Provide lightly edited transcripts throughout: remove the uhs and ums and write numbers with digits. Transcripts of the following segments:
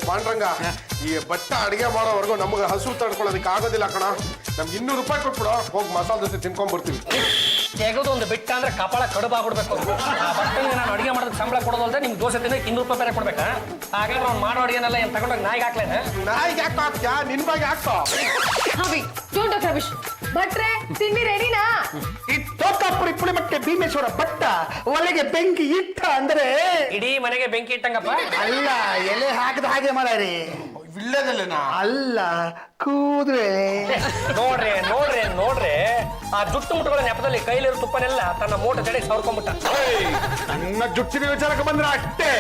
ಪಾಂಡ್ರಂಗ ಈ ಭಟ್ಟ ಅಡಿಗೆ ಮಾಡೋವರೆಗೂ ನಮ್ಗೆ ಹಸು ತಡ್ಕೊಳ್ಳೋದಕ್ಕೆ ಆಗೋದಿಲ್ಲ ಕಣ. ನಮ್ಗೆ 200 ರೂಪಾಯಿ ಕೊಟ್ಬಿಡು, ಹೋಗಿ ಮಸಾಲೆ ದೋಸೆ ತಿನ್ಕೊಂಡ್ ಬರ್ತೀವಿ. ತೆಗೆದು ಒಂದು ಬಿಟ್ಟ ಅಂದ್ರೆ ಕಪಾಳ ಕಡುಬಾಗ್ಬಿಡ್ಬೇಕು. ಆ ಭಟ್ಟನಿಗೆ ನಾನು ಅಡಿಗೆ ಮಾಡೋದಕ್ಕೆ ಸಂಬಳ ಕೊಡೋದಲ್ದೆ ನಿಮ್ಗೆ ದೋಸೆ ತಿನ್ನಕ್ಕೆ 200 ರೂಪಾಯಿ ಬೇರೆ ಕೊಡ್ಬೇಕಾ? ಹಾಗಾದ್ರೆ ಅವ್ನು ಮಾಡೋ ಅಡಿಗೆನೆಲ್ಲ ಏನು ತಗೊಂಡೋಗಿ ನಾಯಿಗೆ ಹಾಕ್ಲೇನೆ? ನಾಯಿಗೆ ಯಾಕೆ ಹಾಕ್ತ್ಯಾ? ನಿನ್ ಬಾಗಿ ಹಾಕ್ತಾ. ಹಾವಿ ಡೋಂಟ್ ಟಾಕ್ ರಮೇಶ್. ಭಟ್ರೆ ತಿಂಡಿ ರೆಡಿನಾ? ಈ ತೋತಾಪುರಿ ಪುಳಿಮಟ್ಟೆ ಭೀಮೇಶ್ವರ ಭಟ್ಟ ಒಲೆಗೆ ಬೆಂಕಿ ಇಟ್ಟ ಅಂದ್ರೆ ಇಡೀ ಮನೆಗೆ ಬೆಂಕಿ ಇಟ್ಟಂಗಪ್ಪ. ಅಲ್ಲ, ಎಲೆ ಹಾಕದ ಹಾಗೆ ಮಾಡಾರಿ. ವಿಳ್ಳೆದಲ್ಲೇನಾ? ಅಲ್ಲ, ಕೂದ್ರೆ. ನೋಡ್ರಿ ನೋಡ್ರಿ ನೋಡ್ರಿ, ಆ ಜುಟ್ಟು ಮುಟ್ಟುಗಳ ನೆಪದಲ್ಲಿ ಕೈಲಿರೋ ತುಪ್ಪನೆಲ್ಲ ತನ್ನ ಮೋಟ ಜಡೆಗೆ ಸವರ್ಕೊಂಡ್ಬಿಟ್ಟ. ನನ್ನ ಜುಟ್ಟಿನ ವಿಚಾರಕ್ಕೆ ಬಂದ್ರೆ ಅಷ್ಟೇ,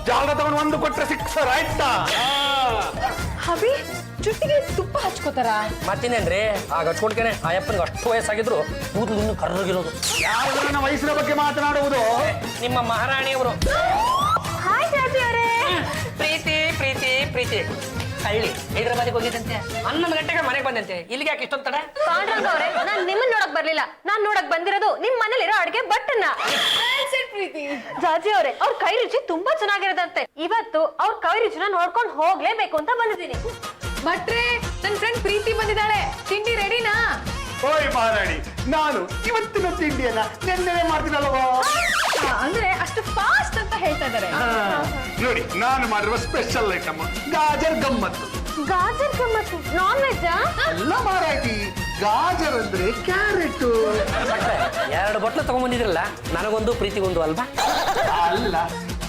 ಜಾಲ ತಗೊಂಡು ಒಂದು ಕೊಟ್ರೆ ಸಿಕ್ಸರ್ ಆಯ್ತಾ? ಹಾವಿ ಜುಟ್ಟಿಗೆ ತುಪ್ಪ ಹಚ್ಕೋತಾರ? ಮತ್ತಿನೇನ್ರಿ ಆಗ ಹಚ್ಕೊಂಡ್ಕೇನೆ ಆ ಅಪ್ಪನಿಗೆ ಅಷ್ಟು ವಯಸ್ಸಾಗಿದ್ರು ಕೂದಲು ಇನ್ನು ಕರ್ರಗಿರೋದು. ಯಾರು ನನ್ನ ವಯಸ್ಸಿನ ಬಗ್ಗೆ ಮಾತನಾಡುವುದು? ನಿಮ್ಮ ಮಹಾರಾಣಿಯವರು. ಹಾಯ್ ಜಾಜಿ ಅವರೇ. ಪ್ರೀತಿ ಪ್ರೀತಿ ಪ್ರೀತಿ ಹಳ್ಳಿ ಹೈದರಾಬಾದಿಗೆ ಹೋಗಿದ್ದಂತೆ, 11 ಗಂಟೆಗೆ ಮನೆಗೆ ಬಂದಂತೆ. ಇಲ್ಲಿಗೆ ಯಾಕೆ ಇಷ್ಟೊಂದು ತಡ? ಪಾಂಡ್ರಂಗ ಅವರೇ, ನಾನ್ ನಿಮ್ಮನ್ನ ನೋಡಕ್ ಬರ್ಲಿಲ್ಲ, ನಾನ್ ನೋಡಕ್ ಬಂದಿರೋದು ನಿಮ್ ಮನೇಲಿರೋ ಅಡ್ಗೆ ಭಟ್ಟನ್ನ. ಪ್ರೀತಿ ಜಾಜಿ ಅವರೇ, ಅವ್ರ ಕೈ ರುಚಿ ತುಂಬಾ ಚೆನ್ನಾಗಿರೋದಂತೆ. ಇವತ್ತು ಅವ್ರ ಕೈ ರುಚಿನ ನೋಡ್ಕೊಂಡು ಹೋಗ್ಲೇಬೇಕು ಅಂತ ಬಂದಿದ್ದೀನಿ. ಭಟ್ರೆ, ನನ್ ಫ್ರೆಂಡ್ ಪ್ರೀತಿ ಬಂದಿದ್ದಾಳೆ, ತಿಂಡಿ ರೆಡಿನಾ? ಓಯ್ ಮಹಾರಾಣಿ, ನಾನು ಇವತ್ತಿನ ತಿಂಡಿಯನ್ನ ನೆನ್ನೆ ಮಾಡ್ತೀನಲ್ವಾ? ಅಂದ್ರೆ ಅಷ್ಟು ಫಾಸ್ಟ್ ಅಂತ ಹೇಳ್ತಾ ಇದಾರೆ. ನೋಡಿ, ನಾನು ಮಾಡಿರುವ ಸ್ಪೆಷಲ್ ಐಟಮ್ ಗಾಜರ್ ಗಮ್ಮತ್ತು. ಗಾಜರ್ ಗಮ್ಮತ್ತು ನಾನ್ ವೆಜ್? ಎಲ್ಲ ಮಾರಾಯ್ತಿ. ಗಾಜರ್ ಅಂದ್ರೆ ಕ್ಯಾರೆಟ್. 2 ಬಟ್ಲು ತಗೊಂಡ್ಬಂದಿದ್ರಲ್ಲ, ನನಗೊಂದು ಪ್ರೀತಿಗೊಂದು ಅಲ್ವಾ? ಅಲ್ಲ,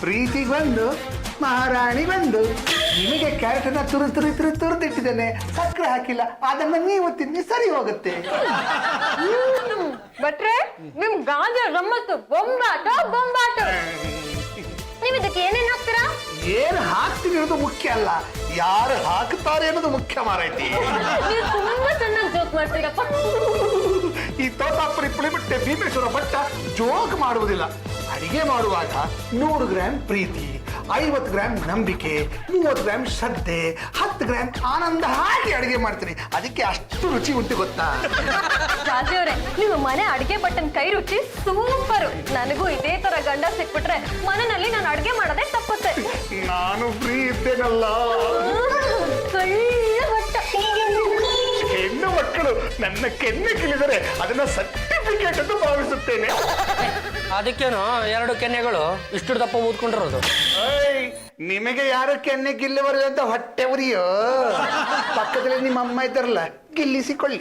ಪ್ರೀತಿಗೊಂದು ಮಹಾರಾಣಿಗೊಂದು. ನಿಮಗೆ ಕ್ಯಾರೆಟ್ ಅನ್ನ ತುರಿದಿಟ್ಟಿದ್ದೇನೆ, ಸಕ್ಕರೆ ಹಾಕಿಲ್ಲ, ಅದನ್ನ ನೀವು ತಿನ್ನಿ ಸರಿ ಹೋಗುತ್ತೆ. ಭಟ್ರೆ, ನಿಮ್ ಗಾಜರ್ ಗಮ್ಮತ್ತು ಬೊಂಬಾಟ ಬೊಂಬಾಟ. ನೀವ್ ಇದಕ್ಕೆ ಏನೇನ್ ಹಾಕ್ತೀರಾ? ಏನ್ ಹಾಕ್ತೀನಿ ಅನ್ನೋದು ಮುಖ್ಯ ಅಲ್ಲ, ಯಾರು ಹಾಕ್ತಾರೆ ಅನ್ನೋದು ಮುಖ್ಯ ಮಾರಾಯ್ತಿ. ನೀವು ತುಂಬಾ ಚೆನ್ನಾಗಿ ಜೋಕ್ ಮಾಡ್ತೀರಪ್ಪ. ಈ ತೋತಾಪುರಿ ಪುಳಿಮಟ್ಟೆ ಭೀಮೇಶ್ವರ ಭಟ್ಟ ಜೋಕ್ ಮಾಡುವುದಿಲ್ಲ. ಅಡಿಗೆ ಮಾಡುವಾಗ 100 ಗ್ರಾಂ ಪ್ರೀತಿ, 50 ಗ್ರಾಂ ನಂಬಿಕೆ, 30 ಗ್ರಾಂ ಶ್ರದ್ಧೆ, 10 ಗ್ರಾಂ ಆನಂದ ಹಾಕಿ ಅಡಿಗೆ ಮಾಡ್ತೀನಿ. ಅದಕ್ಕೆ ಅಷ್ಟು ರುಚಿ ಉಂಟು ಗೊತ್ತಾ? ರಾಜಿ ಅವರೇ, ನಿಮ್ಮ ಮನೆ ಅಡಿಗೆ ಭಟ್ಟನ್ ಕೈ ರುಚಿ ಸೂಪರ್. ನನಗೂ ಇದೇ ತರ ಗಂಡ ಸಿಕ್ಬಿಟ್ರೆ ಮನೆಯಲ್ಲಿ ನಾನು ಅಡಿಗೆ ಮಾಡೋದೇ ತಪ್ಪುತ್ತೆ. ನಾನು ಫ್ರೀ ಇದ್ದೇನಲ್ಲ. ಹೆಣ್ಣು ಮಕ್ಕಳು ನನ್ನ ಕೆನ್ನೆ ಕಿಲಿದರೆ ಅದನ್ನ ಸರ್ಟಿಫಿಕೇಟ್ ಅಂತ ಭಾವಿಸುತ್ತೇನೆ. ಅದಕ್ಕೇನು 2 ಕೆನ್ನೆಗಳು ಇಷ್ಟು ದಪ್ಪ ಊದ್ಕೊಂಡಿರೋದು. ನಿಮಗೆ ಯಾರು ಕೆನ್ನೆ ಗಿಲ್ಲಿವರು ಅಂತ ಹೊಟ್ಟೆ ಉರಿಯೋ? ಪಕ್ಕದಲ್ಲಿ ನಿಮ್ಮ ಅಮ್ಮ ಇದ್ದಾರಲ್ಲ, ಗಿಲ್ಲಿಸಿಕೊಳ್ಳಿ.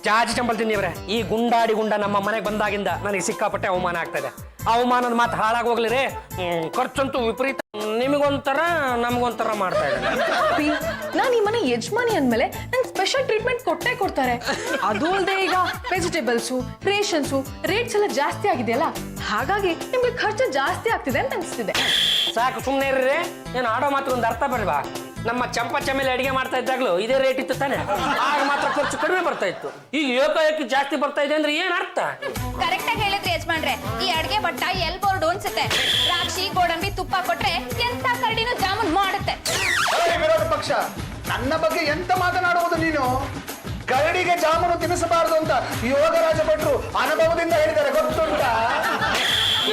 ಜಾಜಿ ಚಂಬಲ್ ತಿಂದಿವ್ರೆ, ಈ ಗುಂಡಾಡಿ ಗುಂಡ ನಮ್ಮ ಮನೆಗೆ ಬಂದಾಗಿಂದ ನನಗೆ ಸಿಕ್ಕಾಪಟ್ಟೆ ಅವಮಾನ ಆಗ್ತಾ ಇದೆ. ಅವಮಾನದ ಮಾತು ಹಾಳಾಗೋಗ್ಲಿರಿ. ಖರ್ಚಂತೂ ವಿಪರೀತ, ನಿಮಗೊಂಥರ ನಮಗೊಂಥರ ಮಾಡ್ತಾ ಇದ್ದಾರೆ. ನಾನು ಈ ಮನೆ ಯಜಮಾನಿ ಅಂದ್ಮೇಲೆ ನಂಗೆ ಸ್ಪೆಷಲ್ ಟ್ರೀಟ್ಮೆಂಟ್ ಕೊಟ್ಟೇ ಕೊಡ್ತಾರೆ. ಅದು ಅಲ್ಲದೆ ಈಗ ವೆಜಿಟೇಬಲ್ಸು, ರೇಷನ್ಸು ರೇಟ್ಸ್ ಎಲ್ಲ ಜಾಸ್ತಿ ಆಗಿದೆಯಲ್ಲ, ಹಾಗಾಗಿ ನಿಮ್ಗೆ ಖರ್ಚು ಜಾಸ್ತಿ ಆಗ್ತಿದೆ ಅಂತ ಅನಿಸ್ತಿದೆ. ಸಾಕು ಸುಮ್ಮನೆ ಇರ್ರಿ. ಏನು ಆಡೋ ಮಾತ್ರ ಒಂದು ಅರ್ಥ ಬರಲ್ವಾ? ನಮ್ಮ ಚಂಪ ಚಮೇಲಿ ಅಡಿಗೆ ಮಾಡ್ತಾ ಇದ್ದಾಗಲೂ ಇದೇ ರೇಟ್ ಇತ್ತು ತಾನೆ, ಆಗ ಮಾತ್ರ ಖರ್ಚು ಕಡಿಮೆ ಬರ್ತಾ ಇತ್ತು. ಈಗ ಏಕಾಏಕಿ ಜಾಸ್ತಿ ಬರ್ತಾ ಇದೆ ಅಂದ್ರೆ ಏನ್ ಅರ್ಥ? ಕರೆಕ್ಟ್ ಆಗಿ ಹೇಳಿದ್ರಿ ಯಜಮಾನ್ರೆ, ಈ ಅಡ್ಗೆ ಭಟ್ಟ ಎಲ್ ಬೋರ್ಡ್ ಅನ್ಸುತ್ತೆ. ದ್ರಾಕ್ಷಿ ಗೋಡಂಬಿ ತುಪ್ಪ ಕೊಟ್ರೆ ಎಂತ ಕರಡಿನೂ ಜಾಮೂನ್ ಮಾಡುತ್ತೆ. ವಿರೋಧ ಪಕ್ಷ, ನನ್ನ ಬಗ್ಗೆ ಎಂತ ಮಾತನಾಡುವುದು ನೀನು? ಕರಡಿಗೆ ಜಾಮೂನು ತಿನ್ನಿಸಬಾರದು ಅಂತ ಯೋಗರಾಜ ಭಟ್ರು ಅನುಭವದಿಂದ ಹೇಳಿದ್ದಾರೆ, ಗೊತ್ತುಂಟಾ?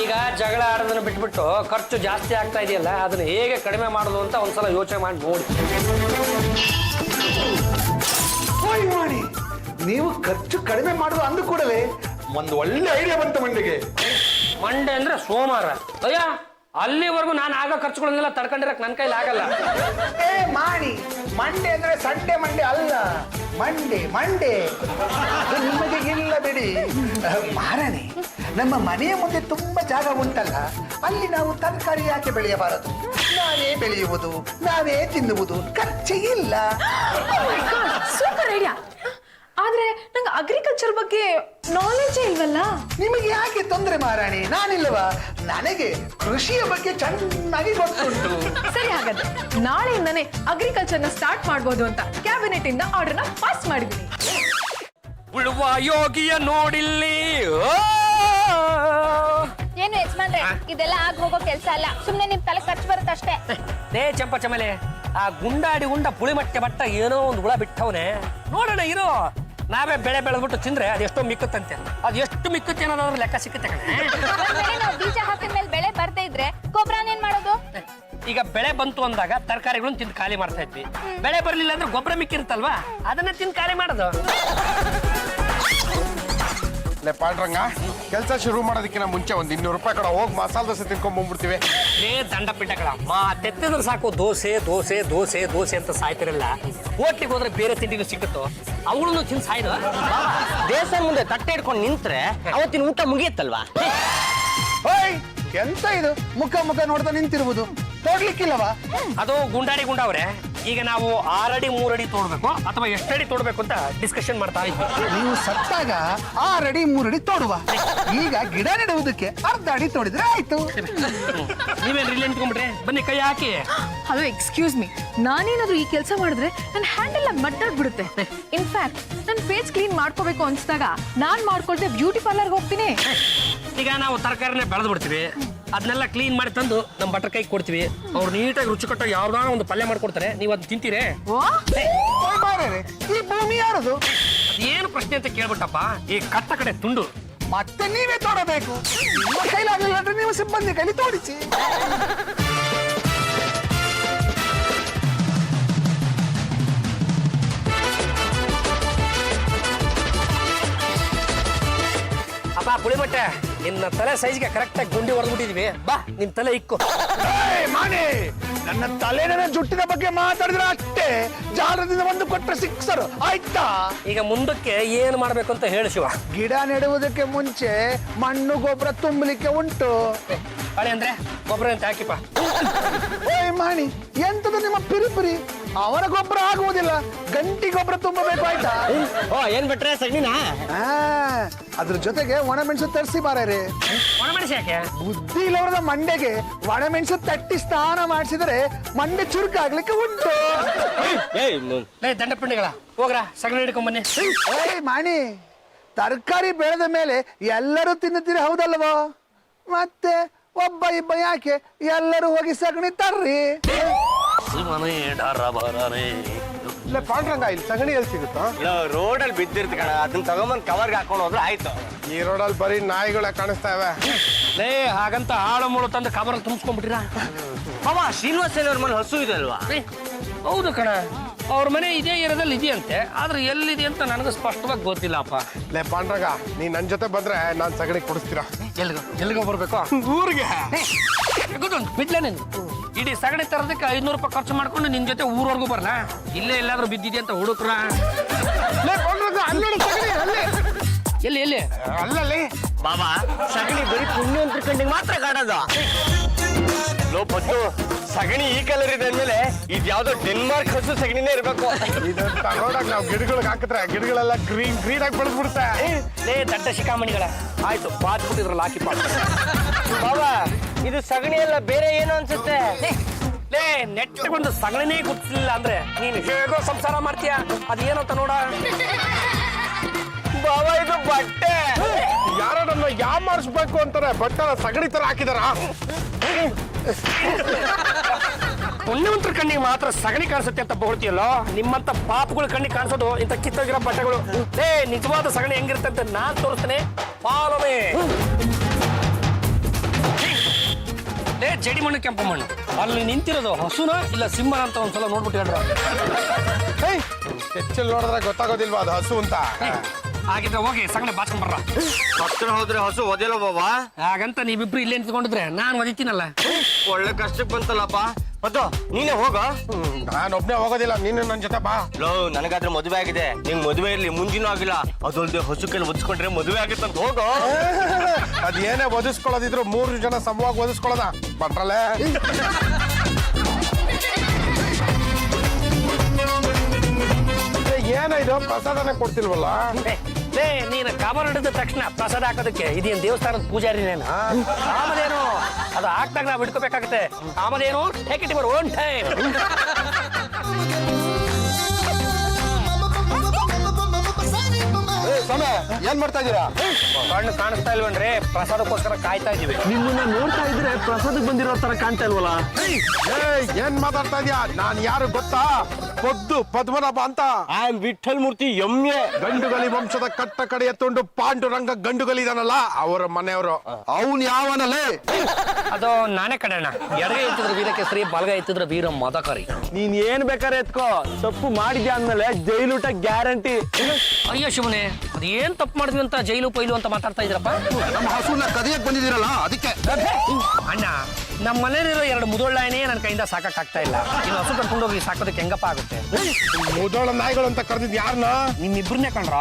ಈಗ ಜಗಳ ಆಡೋದನ್ನ ಬಿಟ್ಬಿಟ್ಟು ಖರ್ಚು ಜಾಸ್ತಿ ಆಗ್ತಾ ಇದೆಯಲ್ಲ, ಅದನ್ನ ಹೇಗೆ ಕಡಿಮೆ ಮಾಡೋದು ಅಂತ ಒಂದ್ಸಲ ಯೋಚನೆ ಮಾಡಿ ನೋಡಿ. ಮಾಡಿ ನೀವು ಖರ್ಚು ಕಡಿಮೆ ಮಾಡುದು ಅಂದ ಕೂಡಲೇ ಒಂದು ಒಳ್ಳೆ ಐಡಿಯಾ ಬಂತು ಮಂಡಿಗೆ. ಮಂಡೆ ಅಂದ್ರೆ ಸೋಮವಾರ. ಅಯ್ಯ, ಅಲ್ಲಿವರೆಗೂ ನಾನು ಆಗ ಖರ್ಚುಗಳನ್ನೆಲ್ಲ ತಡ್ಕೊಂಡಿರಕ್ ನನ್ನ ಕೈಲಿ ಆಗಲ್ಲ. ಮಾಡಿ ಮಂಡೆ ಅಂದ್ರೆ ಸಂಡೆ ಮಂಡೆ ಅಲ್ಲ, ಮಂಡೆ ಮಂಡೆ. ಅದು ನಿಮಗೆ ಇಲ್ಲ ಬಿಡಿ ಮಹಾರಾಣಿ. ನಮ್ಮ ಮನೆಯ ಮುಂದೆ ತುಂಬಾ ಜಾಗ ಉಂಟಲ್ಲ, ಅಲ್ಲಿ ನಾವು ತರಕಾರಿ ಯಾಕೆ ಬೆಳೆಯಬಾರದು? ನಾವೇ ಬೆಳೆಯುವುದು, ನಾವೇ ತಿನ್ನುವುದು, ಖರ್ಚೆ ಇಲ್ಲ. Super idea. ಆದ್ರೆ ನಂಗೆ ಅಗ್ರಿಕಲ್ಚರ್ ಬಗ್ಗೆ ನಾಲೆಜೇ ಇಲ್ವಲ್ಲ. ನಿಮಗೆ ಯಾಕೆ ತೊಂದರೆ ಮಹಾರಾಣಿ? ನಾನಿಲ್ವಾ? ನನಗೆ ಕೃಷಿಯ ಬಗ್ಗೆ ಚೆನ್ನಾಗಿ ಗೊತ್ತುಂಟು. ಸರಿ, ಹಾಗಾದ್ರೆ ನಾಳೆಯಿಂದಾನೆ ಅಗ್ರಿಕಲ್ಚರ್ ನ ಸ್ಟಾರ್ಟ್ ಮಾಡಬಹುದು ಅಂತ ಕ್ಯಾಬಿನೆಟ್ ಇಂದ ಆರ್ಡರ್ ನ ಪಾಸ್ ಮಾಡಿದೀನಿ. ಉಳುವ ಯೋಗಿಯ ನೋಡಿಲ್ಲಿ. ಏನು ಯಜಮಾನ್ರೆ, ಇದೆಲ್ಲ ಆಗ ಹೋಗೋ ಕೆಲಸ ಅಲ್ಲ, ಸುಮ್ನೆ ನಿಮ್ ತಲೆ ಖರ್ಚು ಬರುತ್ತೆ ಅಷ್ಟೇ. ದೇ ಚಂಪ ಚಮಲೆ, ಆ ಗುಂಡಾಡಿ ಗುಂಡ ಪುಳಿಮಟ್ಟೆ ಬಟ್ಟ ಏನೋ ಒಂದು ಹುಳ ಬಿಟ್ಟವನೆ. ನೋಡೋಣ ಇರೋ, ನಾವೇ ಬೆಳೆ ಬೆಳೆದ್ಬಿಟ್ಟು ತಿಂದ್ರೆ ಅದೆಷ್ಟೋ ಮಿಕ್ಕತ್ತಂತೆ. ಅದು ಎಷ್ಟು ಮಿಕ್ಕತ್ತೆ ಅನ್ನೋದ್ರ ಲೆಕ್ಕ ಸಿಕ್ಕತ್ತೆ. ನಾವು ಬೀಜ ಹಾಕಿದ ಮೇಲೆ ಬೆಳೆ ಬರ್ದೇ ಇದ್ರೆ ಗೊಬ್ಬರನೇನ್ ಮಾಡೋದು? ಈಗ ಬೆಳೆ ಬಂತು ಅಂದಾಗ ತರಕಾರಿಗಳನ್ನ ತಿಂದು ಖಾಲಿ ಮಾಡ್ತಾ ಇದ್ವಿ. ಬೆಳೆ ಬರ್ಲಿಲ್ಲ ಅಂದ್ರೆ ಗೊಬ್ಬರ ಮಿಕ್ಕಿರುತ್ತಲ್ವಾ, ಅದನ್ನ ತಿಂದು ಖಾಲಿ ಮಾಡೋದು. ಲೇ ಪಾಂಡ್ರಂಗ, ಕೆಲಸ ಶುರು ಮಾಡೋದಕ್ಕಿಂತ ಮುಂಚೆ ಒಂದು 200 ರೂಪಾಯಿ ಕಡೆ ಹೋಗಿ ಮಸಾಲೆ ದೋಸೆ ತಿನ್ಕೊಂಡ್ ಬಂದ್ಬಿಡ್ತೀವಿ. ಲೇ ದಂಡ ಪಿಂಡಗಳ ತೆತ್ತಿದ್ರೆ ಸಾಕು ದೋಸೆ ದೋಸೆ ದೋಸೆ ದೋಸೆ ಅಂತ ಸಾಯ್ತಿರಲ್ಲ. ಹೋಟ್ಲಿಗೆ ಹೋದ್ರೆ ಬೇರೆ ತಿಂಡಿಗಳು ಸಿಗುತ್ತೋ ಅವುಗಳನ್ನು ತಿಂದು ಸಾಯ್ದು ದೇವಸ್ಥಾನ ಮುಂದೆ ತಟ್ಟೆ ಹಿಡ್ಕೊಂಡು ನಿಂತ್ರೆ ಅವತ್ತಿನ ಊಟ ಮುಗಿಯತ್ತಲ್ವಾ? ಓಯ್ ಎಂತ ಇದು ಮುಖ ನೋಡ್ತಾ ನಿಂತಿರುವುದು ತೋಡ್ಲಿಕ್ಕಿಲ್ಲವಾ? ಅದು ಗುಂಡಾಡಿ ಗುಂಡವ್ರೆ. ಈಗ ನಾವು 6 ಅಡಿ 3 ಅಡಿ ತೋಡ್ಬೇಕು ಅಥವಾ ಎಷ್ಟು ಅಡಿ ತೋಡ್ಬೇಕು ಅಂತ ಡಿಸ್ಕಷನ್ ಮಾಡ್ತಾ ಇದ್ವಿ. ನೀವು ಸತ್ತಾಗ 6 ಅಡಿ 3 ಅಡಿ ತೋಡುವ. ಈಗ ಗಿಡ ನೆಡುವುದಕ್ಕೆ 1/2 ಅಡಿ ತೋಡಿದ್ರೆ ಆಯ್ತು. ನೀವೇನು ಇಲ್ಲಿ ನಿಂತ್ಕೊಂಡ್ಬಿಟ್ರೆ ಬನ್ನಿ ಕೈ ಹಾಕಿ. ಹಲೋ ಎಕ್ಸ್ಕ್ಯೂಸ್ ಮೀ, ನಾನೇನಾದ್ರೂ ಈ ಕೆಲಸ ಮಾಡಿದ್ರೆ ನನ್ನ ಹ್ಯಾಂಡ್ ಎಲ್ಲ ಮಡ್ಡಾಡ್ಬಿಡುತ್ತೆ. ಇನ್ಫ್ಯಾಕ್ಟ್ ನನ್ನ ಫೇಸ್ ಕ್ಲೀನ್ ಮಾಡ್ಕೋಬೇಕು ಅನ್ಸ್ದಾಗ ನಾನ್ ಮಾಡ್ಕೊಳ್ದೆ ಬ್ಯೂಟಿ ಪಾರ್ಲರ್ಗೆ ಹೋಗ್ತೀನಿ. ಈಗ ನಾವು ತರಕಾರಿನ ಬೆಳೆದು ಬಿಡ್ತೀವಿ, ಅದನ್ನೆಲ್ಲ ಕ್ಲೀನ್ ಮಾಡಿ ತಂದು ನಮ್ಮ ಭಟ್ರ ಕೈಗೆ ಕೊಡ್ತೀವಿ. ಅವ್ರು ನೀಟಾಗಿ ರುಚಿಕಟ್ಟಾಗಿ ಯಾವ್ದಾರ ಒಂದು ಪಲ್ಯ ಮಾಡ್ಕೊಡ್ತಾರೆ, ನೀವು ಅದನ್ನ ತಿಂತೀರೇ? ಓಯ್ ಮಾರ್ರೆ, ಈ ಭೂಮಿ ಯಾರದು? ಏನು ಪ್ರಶ್ನೆ ಅಂತ ಕೇಳ್ಬಿಟ್ಟಪ್ಪ. ಈ ಕಟ್ಟ ಕಡೆ ತುಂಡು ಮತ್ತೆ ನೀವೇ ತೋಡಬೇಕು. ನಿಮ್ಮ ಕೈಲಾಗಲಿಲ್ಲ ಅಂದ್ರೆ ನೀವು ಸಿಬ್ಬಂದಿ ಕೈಲಿ ತೋಡಿಸಿ. ಅಪ್ಪ ಪುಳಿಮಟ್ಟೆ, ನಿನ್ನ ತಲೆ ಸೈಜ್ಗೆ ಕರೆಕ್ಟಾಗಿ ಗುಂಡಿ ಹೊಡೆದ್ಬಿಟ್ಟಿದೀವಿ. ಬಾ ನಿನ್ ತಲೆ ಇಕ್ಕು. ಮಾನೆ, ನನ್ನ ತಲೆನ ಜುಟ್ಟಿನ ಬಗ್ಗೆ ಮಾತಾಡಿದ್ರೆ ಅಷ್ಟೇ. ಜಾಲದಿಂದ ಒಂದು ಕೊಟ್ರೆ ಸಿಕ್ಸರು ಆಯ್ತಾ? ಈಗ ಮುಂದಕ್ಕೆ ಏನ್ ಮಾಡ್ಬೇಕು ಅಂತ ಹೇಳಿ ಶಿವ. ಗಿಡ ನೆಡುವುದಕ್ಕೆ ಮುಂಚೆ ಮಣ್ಣು ಗೊಬ್ಬರ ತುಂಬಲಿಕ್ಕೆ ಉಂಟು. ಹಳೆ ಅಂದ್ರೆ ಗೊಬ್ಬರ ಅಂತ ಹಾಕಿಪ್ಪ. ಓಯ್ ಮಾಣಿ, ಎಂತದು ನಿಮ್ಮ ಪಿರಿಪಿರಿ? ಅವರ ಗೊಬ್ಬರ ಆಗುವುದಿಲ್ಲ, ಗಂಟಿ ಗೊಬ್ಬರ ತುಂಬಬೇಕು ಆಯ್ತಾ? ಓ ಏನ್ ಬಿಟ್ರೆ ಸಗಣಿನಾ? ಅದ್ರ ಜೊತೆಗೆ ಒಣಮೆಣಸು ತರಿಸಿ ಬಾರೇ. ಒಣಮೆಣಸು ಯಾಕೆ? ಬುದ್ಧಿ ಇಲ್ಲವರದ ಮಂಡೆಗೆ ಒಣಮೆಣಸು ತಟ್ಟಿ ಸ್ನಾನ ಮಾಡಿಸಿದ್ರೆ ಮಂಡೆ ಚುರುಕಾಗ್ಲಿಕ್ಕೆ ಉಂಟು. ಲೇ ದಂಡ ಪಿಂಡಿಗಳ, ಹೋಗ್ರ ಸಗಣಿ ಹಿಡ್ಕೊಂಡ್ ಬನ್ನಿ. ಏಯ್ ಮಾಣಿ, ತರಕಾರಿ ಬೆಳೆದ ಮೇಲೆ ಎಲ್ಲರೂ ತಿನ್ನುತ್ತೀರಿ ಹೌದಲ್ವೋ? ಮತ್ತೆ ಒಬ್ಬ ಇಬ್ಬ ಯಾಕೆ? ಎಲ್ಲರೂ ಹೋಗಿ ಸಗಣಿ ತರ್ರಿ. ಇಲ್ಲ ಪಾಂಡ್ರಂಗ, ಇಲ್ಲಿ ಸಗಣಿ ಎಲ್ಲಿ ಸಿಗುತ್ತಾ? ರೋಡಲ್ಲಿ ಬಿದ್ದಿರ್ತ ಕಣ, ಅದನ್ನ ತಗೊಂಬಂದ್ ಕವರ್ಗೆ ಹಾಕೊಂಡು ಹೋದ್ರೆ ಆಯ್ತು. ಈ ರೋಡಲ್ಲಿ ಬರೀ ನಾಯಿಗಳೇ ಕಾಣಿಸ್ತಾ ಇವೆ. ಲೇ ಹಾಗಂತ ಹಾಳು ಮುಳು ತಂದು ಕಬರಲ್ಲಿ ತುಂಬಿಸ್ಕೊಂಡ್ಬಿಟ್ಟಿರ. ಮಾಮ, ಶ್ರೀನಿವಾಸ ಅವ್ರ ಮನೆ ಹಸು ಇದೆ ಅಲ್ವಾ? ಹೌದು ಕಣ, ಅವ್ರ ಮನೆ ಇದೇ ಏರಿಯಾದಲ್ಲಿ ಇದೆಯಂತೆ, ಆದ್ರೆ ಎಲ್ಲಿದೆ ಅಂತ ನನಗೆ ಸ್ಪಷ್ಟವಾಗಿ ಗೊತ್ತಿಲ್ಲಪ್ಪ. ಲೇ ಪಾಂಡ್ರಂಗ, ನೀ ನನ್ನ ಜೊತೆ ಬಂದ್ರೆ ನಾನು ಸಗಣಿ ಕೊಡಿಸ್ತೀರಾ? ಎಲ್ಲಿಗೋ ಬರ್ಬೇಕು? ಊರಿಗೆ. ಬಿಡ್ಲೇ ನೀನು ಇಡೀ ಸಗಣಿ ತರೋದಕ್ಕೆ 500 ರೂಪಾಯಿ ಖರ್ಚು ಮಾಡ್ಕೊಂಡು ನಿನ್ ಜೊತೆ ಊರವರೆಗೂ ಬರಲ್ಲ. ಇಲ್ಲೇ ಎಲ್ಲಾದ್ರೂ ಬಿದ್ದಿದೆ ಅಂತ ಹುಡುಕ್ರ. ಲೇ ಪಾಂಡ್ರಂಗ, ಅಲ್ಲೋಡು ಸಗಣಿ, ಅಲ್ಲೇ. ಎಲ್ಲಿ ಎಲ್ಲಿ? ಅಲ್ಲಲ್ಲಿ. ಬಾಬಾ, ಸಗಣಿ ಬರೀ ಪುಣ್ಯವಂತರ ಕಣ್ಣಿಗೆ ಮಾತ್ರ ಕಾಣೋದು. ಲೋ ಪತ್ತು, ಸಗಣಿ ಈ ಕಲರ್ ಇದೆ ಅಂದ್ಮೇಲೆ ಇದ್ಯಾವ್ದೋ ಡೆನ್ಮಾರ್ಕ್ ಹಸು ಸಗಣಿನೇ ಇರ್ಬೇಕು. ಇದು ತಗೊಂಡಾಗ ನಾವು ಗಿಡಗಳಿಗೆ ಹಾಕಿದ್ರೆ ಗಿಡಗಳೆಲ್ಲ ಗ್ರೀನ್ ಆಗಿ ಬೆಳೆದ್ಬಿಡುತ್ತೆ. ಲೇ ದಡ್ಡ ಶಿಖಾಮಣಿಗಳ, ಆಯ್ತು ಬಾದ್ಬಿಟ್ಟಿದ್ರಲ್ಲ ಹಾಕಿ ಪಾಠ. ಬಾಬಾ, ಇದು ಸಗಣಿ ಎಲ್ಲ ಬೇರೆ ಏನು ಅನ್ಸುತ್ತೆ. ಲೇ ನೆಟ್ಟಗೊಂಡು ಸಗಣಿನೇ ಗುರ್ತಿಲ್ಲ ಅಂದ್ರೆ ನೀನು ಹೇಗೋ ಸಂಸಾರ ಮಾಡ್ತೀಯ? ಅದೇನಂತ ನೋಡ. ಬಾಬಾ, ಇದು ಬಟ್ಟೆ. ಯಾರೋ ನನ್ನ ಯಾವ ಮಾಡಿಸ್ಬೇಕು ಅಂತಾರೆ, ಬಟ್ಟೆ ಸಗಣಿ ತರ ಹಾಕಿದಾರ. ಪುಣ್ಯವಂತರ ಕಣ್ಣಿಗೆ ಮಾತ್ರ ಸಗಣಿ ಕಾಣಿಸುತ್ತೆ ಅಂತ ಬಹುಳ್ತಿಯಲ್ಲೋ, ನಿಮ್ಮಂತ ಪಾಪಗಳ ಕಣ್ಣಿಗೆ ಕಾಣಿಸೋದು ಇಂಥ ಕಿತ್ತೋಗಿರೋ ಬಟ್ಟೆಗಳು. ಲೇ ನಿಜವಾದ ಸಗಣಿ ಹೆಂಗಿರುತ್ತೆ ಅಂತ ನಾನ್ ತೋರಿಸ್ತೇನೆ, ಫಾಲೋ ಮೀ. ಲೇ ಜಡಿ ಮಣ್ಣು ಕೆಂಪು ಮಣ್ಣು, ಅಲ್ಲಿ ನಿಂತಿರೋದು ಹಸುನ ಇಲ್ಲ ಸಿಂಹ ಅಂತ ಒಂದ್ಸಲ ನೋಡ್ಬಿಟ್ಟು ಹೇಳ್ರ. ಹೆಚ್ಚಲ್ಲಿ ನೋಡಿದ್ರೆ ಗೊತ್ತಾಗೋದಿಲ್ವಾ ಅದು ಹಸು ಅಂತ? ಹಾಗಿದ್ರೆ ಹೋಗಿ ಸಗಣಿ ಬಾಚ್ಕೊಂಡ್ ಬರ್ರ. ಹತ್ರ ಹೋದ್ರೆ ಹಸು ಒದೆಲ್ಲ ಬಾಬಾ. ಹಾಗಂತ ನೀವಿಬ್ರು ಇಲ್ಲೇ ನಿಂತ್ಕೊಂಡಿದ್ರೆ ನಾನು ಒದಿತೀನಲ್ಲ. ಒಳ್ಳೆ ಕಷ್ಟಕ್ಕೆ ಬಂತಲ್ಲಪ್ಪ. ಮತ್ತು ನೀನೇ ಹೋಗ. ನಾನು ಒಬ್ನೇ ಹೋಗೋದಿಲ್ಲ, ನೀನು ನನ್ನ ಜೊತೆ ಬಾ. ಲೋ, ನನಗಾದ್ರೆ ಮದುವೆ ಆಗಿದೆ, ನಿಂಗೆ ಮದುವೆ ಇರ್ಲಿ, ಮುಂಜಿನೂ ಆಗಿಲ್ಲ. ಅದೊಂದೇ ಹಸು ಕೈಲಿ ಒದಿಸ್ಕೊಂಡ್ರೆ ಮದುವೆ ಆಗುತ್ತೆ ಅಂತ ಹೋಗೋ. ಅದೇನೇ ಒದಿಸ್ಕೊಳ್ಳೋದಿದ್ರು 3 ಜನ ಸಮವಾಗಿ ಒದಿಸ್ಕೊಳ್ಳೋದ ಬಂದ್ರಲ್ಲೇ. ಏನಾಯ್ತು, ಪ್ರಸಾದನೇ ಕೊಡ್ತಿಲ್ವಲ್ಲ? ಲೇ ನೀನು ಕಾಮರ್ ಹಿಡಿದ ತಕ್ಷಣ ಪ್ರಸಾದ ಹಾಕೋದಕ್ಕೆ ಇದೇನು ದೇವಸ್ಥಾನದ ಪೂಜಾರಿನೇನು? ಆಮದೇನು ಅದು ಹಾಕ್ದಾಗ ನಾವು ಹಿಡ್ಕೋಬೇಕಾಗತ್ತೆ. ಆಮದೇನು take it your own time. ಸಮಯ ಏನ್ ಮಾಡ್ತಾ ಇದ್ದೀರಾ? ಕಣ್ಣು ಕಾಣಿಸ್ತಾ ಇಲ್ವನ್ರಿ, ಪ್ರಸಾದಕ್ಕೋಸ್ಕರ ಕಾಯ್ತಾ ಇದೀವಿ. ನಿಮ್ಮನ್ನ ನೋಡ್ತಾ ಇದ್ರೆ ಪ್ರಸಾದಕ್ಕೆ ಬಂದಿರೋ ತರ ಕಾಣ್ತಾ ಇಲ್ವಲ್ಲ? ಏನ್ ಮಾತಾಡ್ತಾ ಇದೀಯಾ? ನಾನ್ ಯಾರು ಗೊತ್ತಾ? ಪೊದ್ದು ಪದ್ಮನಾಭ ಅಂತ. ಐ ಆಮ್ ವಿಠಲ್ ಮೂರ್ತಿ ಎಮ್ಮೆ. ಗಂಡುಗಲಿ ವಂಶದ ಕಟ್ಟ ಕಡೆಯ ತುಂಡು ಪಾಂಡುರಂಗ ಗಂಡುಗಲಿದಾನಲ್ಲ, ಅವರ ಮನೆಯವರು. ಅವನ್ ಯಾವನಲ್ಲೇ? ಅದು ನಾನೇ ಕಣಣ್ಣ. ಎಡಗೈ ಎತ್ತಿದ್ರೆ ವೀರಕೇಸರಿ, ಬಲಗೈ ಎತ್ತಿದ್ರೆ ವೀರ ಮದಕರಿ. ನೀನ್ ಏನ್ ಬೇಕಾದ್ರೆ ಎತ್ಕೋ, ತಪ್ಪು ಮಾಡಿದ್ಯಾ ಅಂದ್ಮೇಲೆ ಜೈಲೂಟ ಗ್ಯಾರಂಟಿ. ಅಯ್ಯೋ ಶಿವನೇ, ಅದು ಏನ್ ತಪ್ಪು ಮಾಡಿದ್ವಿ ಅಂತ ಜೈಲು ಪೈಲು ಅಂತ ಮಾತಾಡ್ತಾ ಇದ್ರಪ್ಪ? ನಮ್ಮ ಹಸುನ ಕದಿಯಕ್ ಬಂದಿದ್ದೀರಲ್ಲ ಅದಕ್ಕೆ. ಅಣ್ಣ, ನಮ್ಮ ಮನೇಲಿರೋ 2 ಮುದೊಳ್ಳಾಯನೇ ನನ್ನ ಕೈಯಿಂದ ಸಾಕಾಗ್ತಾ ಇಲ್ಲ. ಇನ್ನು ಹಸು ಕರ್ಕೊಂಡು ಹೋಗಿ ಸಾಕೋದಕ್ಕೆ ಹೆಂಗಪ್ಪ ಆಗುತ್ತೆ? ಮುದೋಳ ನಾಯಿಗಳು ಅಂತ ಕರೆದಿದ್ ಯಾರನ್ನ? ನಿಮ್ಮಿಬ್ರನ್ನೇ ಕಣ್ರ.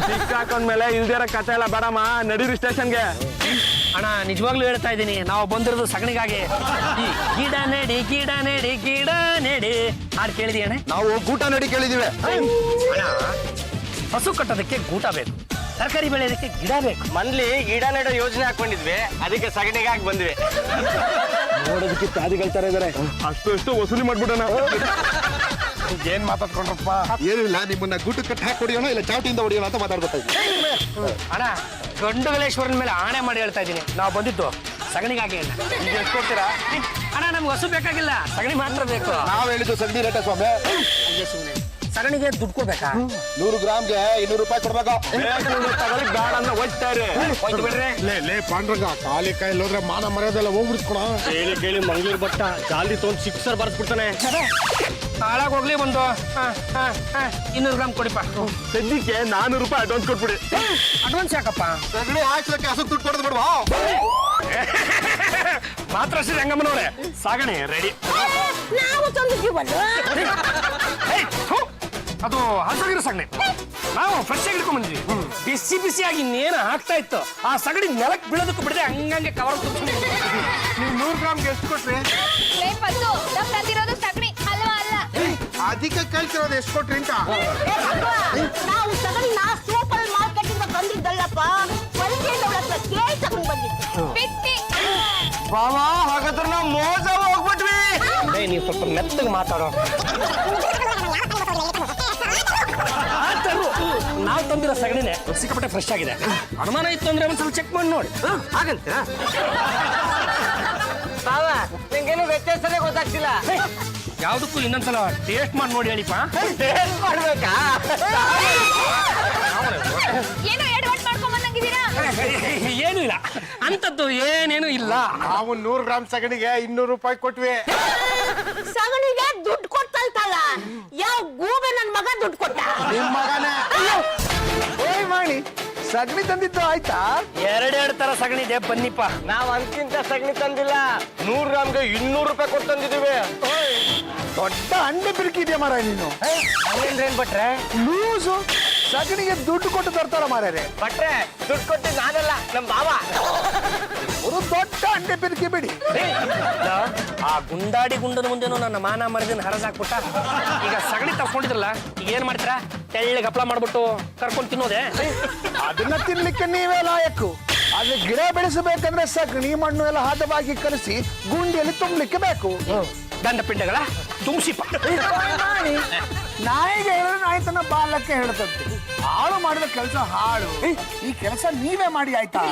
ಸಿಕ್ಕ ಹಾಕೊಂಡ್ಮೇಲೆ ಇಲ್ದಿರೋ ಕಥೆ ಎಲ್ಲ ಬೇಡಮ್ಮ, ನಡೀರಿ ಸ್ಟೇಷನ್ಗೆ. ಅಣ್ಣ, ನಿಜವಾಗ್ಲೂ ಹೇಳ್ತಾ ಇದ್ದೀನಿ, ನಾವು ಬಂದಿರೋದು ಸಗಣಿಗಾಗಿ. ಈ ಗಿಡ ನೆಡಿ ಗಿಡ ನೆಡಿ ಗಿಡ ನೆಡಿ ಹಾಡು ಕೇಳಿದಿ ಅಣ್ಣ? ನಾವು ಗೂಟ ನಡಿ ಕೇಳಿದಿವಿ. ಅಣ್ಣ, ಹಸು ಕಟ್ಟೋದಕ್ಕೆ ಗೂಟ ಬೇಕು, ತರಕಾರಿ ಬೆಳೆಯೋದಕ್ಕೆ ಗಿಡ ಬೇಕು. ಮನ್ಲಿ ಗಿಡ ನೆಡೋ ಯೋಜನೆ ಹಾಕೊಂಡಿದ್ವಿ, ಅದಕ್ಕೆ ಸಗಣಿಗಾಗಿ ಬಂದ್ವಿ. ನೋಡೋದಕ್ಕೆ ತಾದಿಗಳ ತರ ಇದಾರೆ, ಅಷ್ಟು ವಸೂಲಿ ಮಾಡ್ಬಿಡೋಣ. ಏನ್ ಮಾತಾಡ್ಕೊಂಡ್ರಪ್ಪ? ಏನಿಲ್ಲ, ನಿಮ್ಮನ್ನ ಗೂಟ ಕಟ್ಟಿ ಹಾಕಿ ಹೊಡಿಯೋಣ ಇಲ್ಲ ಚಾಟಿಯಿಂದ ಹೊಡಿಯೋಣ ಅಂತ ಮಾತಾಡ್ಕೊತಾ ಇದ್ದೀನಿ. ಅಣ್ಣ, ಗಂಡುಗಲೇಶ್ವರನ ಮೇಲೆ ಆಣೆ ಮಾಡಿ ಹೇಳ್ತಾ ಇದ್ದೀನಿ, ನಾವು ಬಂದಿದ್ದು ಸಗಣಿಗಾಗಿ ಅಣ್ಣ. ಈಗ ಎಷ್ಟು ಕೊಡ್ತೀರಾ? ಅಣ್ಣ, ನಮ್ಗೆ ಹಸು ಬೇಕಾಗಿಲ್ಲ, ಸಗಣಿ ಮಾತ್ರ ಬೇಕು. ನಾವ್ ಹೇಳಿದ್ದು ಸಗಣಿ ರೇಟ ಸ್ವಾಮಿ. ಸಗಣಿಗೆ ದುಡ್ಡು ಕೊಡ್ಬೇಕಾ? 100 ಗ್ರಾಮ್ಗೆ 200 ರೂಪಾಯಿ ಕೊಡ್ಬೇಕು. ತಗೊಳ್ಳಿ, ಗಾಳ ಅಂತ ಹೋಗ್ತಾರೆ. ಹೋಯ್ತು ಬಿಡ್ರಿ. ಲೇ ಪಾಂಡ್ರಂಗ, ಖಾಲಿ ಕೈ ಹೋದ್ರೆ ಮಾನ ಮರ್ಯಾದೆಲ್ಲ ಹೋಗ್ಬಿಡ್ಕೊಣ. ಕೇಳಿ ಕೇಳಿ ಮಂಗ್ಳೂರ್ ಬಟ್ಟ ಜಾಲಿ ತೊಗೊಂಡು ಸಿಕ್ಸರ್ ಬರ್ಸ್ಬಿಡ್ತಾನೆ. ಹಾಳಾಗೋಗ್ಲಿ, ಒಂದು 200 ಗ್ರಾಮ್ ಕೊಡಿಪ್ಪ. ಸದ್ಯಕ್ಕೆ 400 ರೂಪಾಯಿ ಅಡ್ವಾನ್ಸ್ ಕೊಟ್ಬಿಡಿ. ಅಡ್ವಾನ್ಸ್ ಯಾಕಪ್ಪ? ಸಗಣಿ ಹಾಕ್ಲಿಕ್ಕೆ ಹಸು ದುಡ್ಡು ಕೊಡೋದು ಬಿಡ್ವಾ? ಮಾತ್ರ ಶ್ರೀ ರಂಗಮ್ಮನವ್ರೆ, ಸಾಗಣೆ ರೆಡಿ. ಅದು ಹಸಿರು ಸಗಣಿ, ನಾವು ಫ್ರೆಶ್ ಆಗಿ ಹಿಡ್ಕೊಂಡ್ ಬಂದ್ವಿ. ಬಿಸಿ ಬಿಸಿಯಾಗಿ ಇನ್ನೇನು ಆಗ್ತಾ ಇತ್ತು, ಆ ಸಗಣಿ ನೆಲಕ್ಕೆ ಬೀಳೋದಕ್ಕೂ ಬಿಡದೆ ಹಂಗಂಗೆ ಕವರ್ ತುಂಬಿಸಿ. ನೀವು 100 ಗ್ರಾಮ್ಗೆ ಎಷ್ಟು ಕೊಟ್ರಿ? ಪದ್ದು ನಮ್ ತಂದಿರೋದು ಸಗಣಿ ಅಲ್ವಾ ಅಲ್ಲ? ಅದಕ್ಕೆ ಕೇಳ್ತಿರೋದು ಎಷ್ಟು ಕೊಟ್ರಿ ಅಂತ. ನಾವು ಸಗಣಿನ ಸೂಪರ್ ಮಾರ್ಕೆಟ್ ಇಂದ ಬಂದಿದ್ದಲ್ಲಪ್ಪ, ಕೇಳಿ ತಗೊಂಡು ಬಂದಿದ್ದು. ಬಿಟ್ಟಿ ಬಾವಾ, ಹಾಗಾದ್ರೆ ನಾವು ಮೋಸ ಹೋಗ್ಬಿಟ್ವಿ. ನೀವು ಸ್ವಲ್ಪ ಮೆತ್ತಗೆ ಮಾತಾಡೋ. ನಾವು ತಂದಿರೋ ಸಗಣಿನೇ ಸಿಕ್ಕಾಪಟ್ಟೆ ಫ್ರೆಶ್ ಆಗಿದೆ. ಅನುಮಾನ ಇತ್ತು ಅಂದ್ರೆ ಒಂದ್ಸಲ ಚೆಕ್ ಮಾಡಿ ನೋಡಿ. ಹಾಗಂತೀರಾ? ಬಾವಾ, ನಿಂಗೇನು ವ್ಯತ್ಯಾಸನೇ ಗೊತ್ತಾಗ್ತಿಲ್ಲ. ಯಾವ್ದಕ್ಕೂ ಇನ್ನೊಂದ್ಸಲ ಟೇಸ್ಟ್ ಮಾಡಿ ನೋಡಿ ಹೇಳಿಪ್ಪ. ಟೇಸ್ಟ್ ಮಾಡ್ಬೇಕಾ? ಏನೋ ಎಡವಟ್ ಮಾಡ್ಕೊಂಡ್ ಬಂದಂಗಿದ್ದೀರಾ? ಏನೂ ಇಲ್ಲ, ಅಂತದ್ದು ಏನೇನು ಇಲ್ಲ. ನಾವು 100 ಗ್ರಾಮ್ ಸಗಣಿಗೆ 200 ರೂಪಾಯಿ ಕೊಟ್ವಿ. ಸಗಣಿಗೆ ದುಡ್ಡು ಕೊಡ್ತಾ ಇತ್ತಲ್ಲ, ಯಾವ ಗೂಬೆ ನನ್ ಮಗ ದುಡ್ಡು ಕೊಟ್ಟ? ನಿಮ್ ಮಗನೇ. ಓಯ್ ಮಾಡಿ ಸಗಣಿ ತಂದಿದ್ದು ಆಯ್ತಾ? 2 ತರ ಸಗಣಿ ಇದೆ, ಬನ್ನಿಪ್ಪ. ನಾವ್ ಅಂತಿಂತ ಸಗಣಿ ತಂದಿಲ್ಲ, 100 ಗ್ರಾಮ್ಗೆ 200 ರೂಪಾಯಿ ಕೊಟ್ಟು ತಂದಿದ್ದೀವಿ. ದೊಡ್ಡ ಅಂಡೆ ಬಿರುಕಿದ್ಯಾ ಮಾರ ನೀನು. ಏನ್ ಬಟ್ರೆ? ಲೂಸು, ಸಗಣಿಗೆ ದುಡ್ಡು ಕೊಟ್ಟು ತರ್ತಾರ ಮಾರ್ಯಾರೆ. ಬಟ್ರೆ ದುಡ್ಡು ಕೊಟ್ಟು ನಾನಲ್ಲ, ನಮ್ ಬಾವ. ಒಂದು ದೊಡ್ಡ ಅಂಡೆ ಬಿರುಕಿ ಬಿಡಿ. ಆ ಗುಂಡಾಡಿ ಗುಂಡನ ಮುಂದೆನೂ ನನ್ನ ಮಾನ ಮರದಿನ ಹರಸಾಕ್ಬಿಟ್ಟ. ಈಗ ಸಗಣಿ ತಗೊಂಡಿದ್ರಲ್ಲ, ಈಗ ಏನ್ ಮಾಡ್ತೀರಾ? ತೆಳ್ಳಗೆ ಹಪ್ಪಳ ಮಾಡ್ಬಿಟ್ಟು ಕರ್ಕೊಂಡು ತಿನ್ನೋದೆ? ಅದನ್ನ ತಿನ್ಲಿಕ್ಕೆ ನೀವೇ ಲಾಯಕ್ಕು. ಆದ್ರೆ ಗಿಡ ಬೆಳೆಸಬೇಕಂದ್ರೆ ಸಗಣಿ ಮಣ್ಣು ಎಲ್ಲ ಹದವಾಗಿ ಕಲಸಿ ಗುಂಡಿಯಲ್ಲಿ ತುಂಬಲಿಕ್ಕೆ ಬೇಕು. ದಂಡ ಪಿಂಡಗಳ ತುಂಬಿಸಿಪ್ಪ. ನಾಯಿಗೆ ಹೇಳಿದ್ರೆ ನಾಯಿತನ ಬಾಲಕ್ಕೆ ಹೇಳ್ತಂತೆ. ಹಾಳು ಮಾಡಿದ ಕೆಲಸ ಹಾಳು. ಈ ಕೆಲಸ ನೀವೇ ಮಾಡಿ ಆಯ್ತಾ?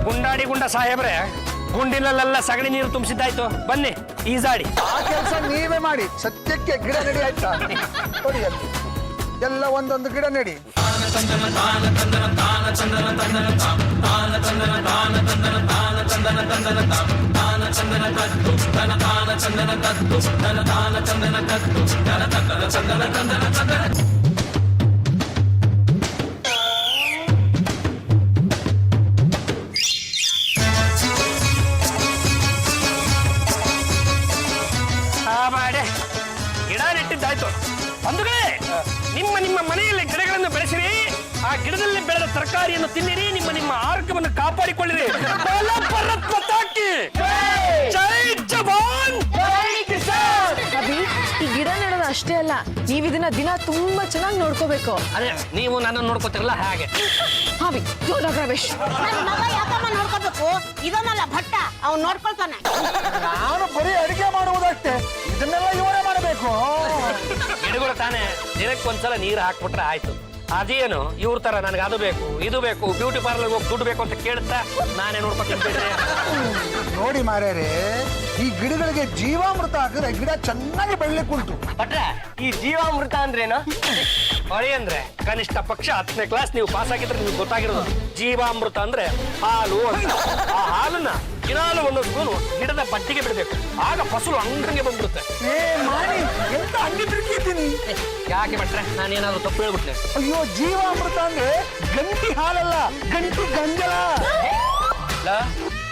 ಗುಂಡಾಡಿ ಗುಂಡ ಸಾಹೇಬ್ರೆ, ಗುಂಡಿನಲ್ಲೆಲ್ಲ ಸಗಣಿ ನೀರು ತುಂಬಿಸಿದ್ದಾಯ್ತು, ಬನ್ನಿ ಈಜಾಡಿ. ಆ ಕೆಲಸ ನೀವೇ ಮಾಡಿ. ಸದ್ಯಕ್ಕೆ ಗಿಡ ನೆಡಿ ಆಯ್ತಾ? ನೋಡಿ ಅಲ್ಲಿ ಎಲ್ಲ ಒಂದೊಂದು ಗಿಡ ನೆಡಿ. ಗಿಡ ನೆಟ್ಟಿದ್ದಾಯ್ತು. ಬಂಧುಗಳೇ, ನಿಮ್ಮ ಮನೆಯಲ್ಲಿ ಗಿಡಗಳನ್ನು ಬೆಳೆಸಿರಿ, ಆ ಗಿಡದಲ್ಲಿ ಬೆಳೆದ ತರಕಾರಿಯನ್ನು ತಿನ್ನಿರಿ, ನಿಮ್ಮ ಆರೋಗ್ಯವನ್ನು ಕಾಪಾಡಿಕೊಳ್ಳಿರಿ. ಜೈ ಜವಾನ್. ಅಭಿ, ಈ ಗಿಡ ನೆಡೋದು ಅಷ್ಟೇ ಅಲ್ಲ, ನೀವ್ ಇದನ್ನ ದಿನ ತುಂಬಾ ಚೆನ್ನಾಗಿ ನೋಡ್ಕೋಬೇಕು. ಅದೇ ನೀವು ನನ್ನನ್ನು ನೋಡ್ಕೋತಿರಲ್ಲ ಹಾಗೆ. ಅಭಿ, ರಮೇಶ್, ನನ್ ಮಗ ಯಾಕಮ್ಮ ನೋಡ್ಕೋಬೇಕು? ಇದನ್ನಲ್ಲ ಭಟ್ಟ, ಅವ್ನು ನೋಡ್ಕೊಳ್ತಾನೆ. ನಾನು ಬರೀ ಅಡಿಗೆ ಮಾಡುವುದಷ್ಟೇ, ಇದನ್ನೆಲ್ಲ ಇವರೇ ಮಾಡಬೇಕು. ಗಿಡಗಳು ತಾನೇ ದಿನಕ್ಕೆ ಒಂದ್ಸಲ ನೀರು ಹಾಕ್ಬಿಟ್ರೆ ಆಯ್ತು. ಅದೇನು ಇವ್ರ ತರ ನನಗೆ ಅದು ಬೇಕು ಇದು ಬೇಕು ಬ್ಯೂಟಿ ಪಾರ್ಲರ್ ಹೋಗಿ ದುಡ್ಡು ಬೇಕು ಅಂತ ಕೇಳ್ತಾ ನಾನೇ ನೋಡ್ಕೊತೀನಿ ಬಿಡ್ರಿ. ನೋಡಿ ಮಾರ್ಯಾರೆ, ಈ ಗಿಡಗಳಿಗೆ ಜೀವಾಮೃತ ಹಾಕಿದ್ರೆ ಗಿಡ ಚೆನ್ನಾಗಿ ಬೆಳ್ಳಿಕ್ಕೆ ಉಂಟು. ಭಟ್ರೆ ಈ ಜೀವಾಮೃತ ಅಂದ್ರೇನು? ಹೊಳಿ ಅಂದ್ರೆ ಕನಿಷ್ಠ ಪಕ್ಷ 10ನೇ ಕ್ಲಾಸ್ ನೀವು ಪಾಸ್ ಆಗಿದ್ರೆ ನಿಮ್ಗೆ ಗೊತ್ತಾಗಿರೋದು. ಜೀವಾಮೃತ ಅಂದ್ರೆ ಹಾಲು ಅಂತ. ಆ ಹಾಲನ್ನ ದಿನಾಲು ಒಂದೊಂದು ಸ್ಪೂನು ಗಿಡದ ಬಡ್ಡಿಗೆ ಬಿಡಬೇಕು, ಆಗ ಫಸಲು ಅಂಗಂಗೆ ಬಂದ್ಬಿಡುತ್ತೆ. ಮಾಡಿ ಎಂತ ಅಂಗಿ ತಿರುಗಿದ್ದೀನಿ. ಯಾಕೆ ಬಿಟ್ರೆ ನಾನೇನಾದ್ರು ತಪ್ಪು ಹೇಳ್ಬಿಟ್ಲೆ? ಅಯ್ಯೋ, ಜೀವಾಮೃತ ಅಂದ್ರೆ ಗಂಟಿ ಹಾಲಲ್ಲ, ಗಂಟಿ ಗಂಜಲ.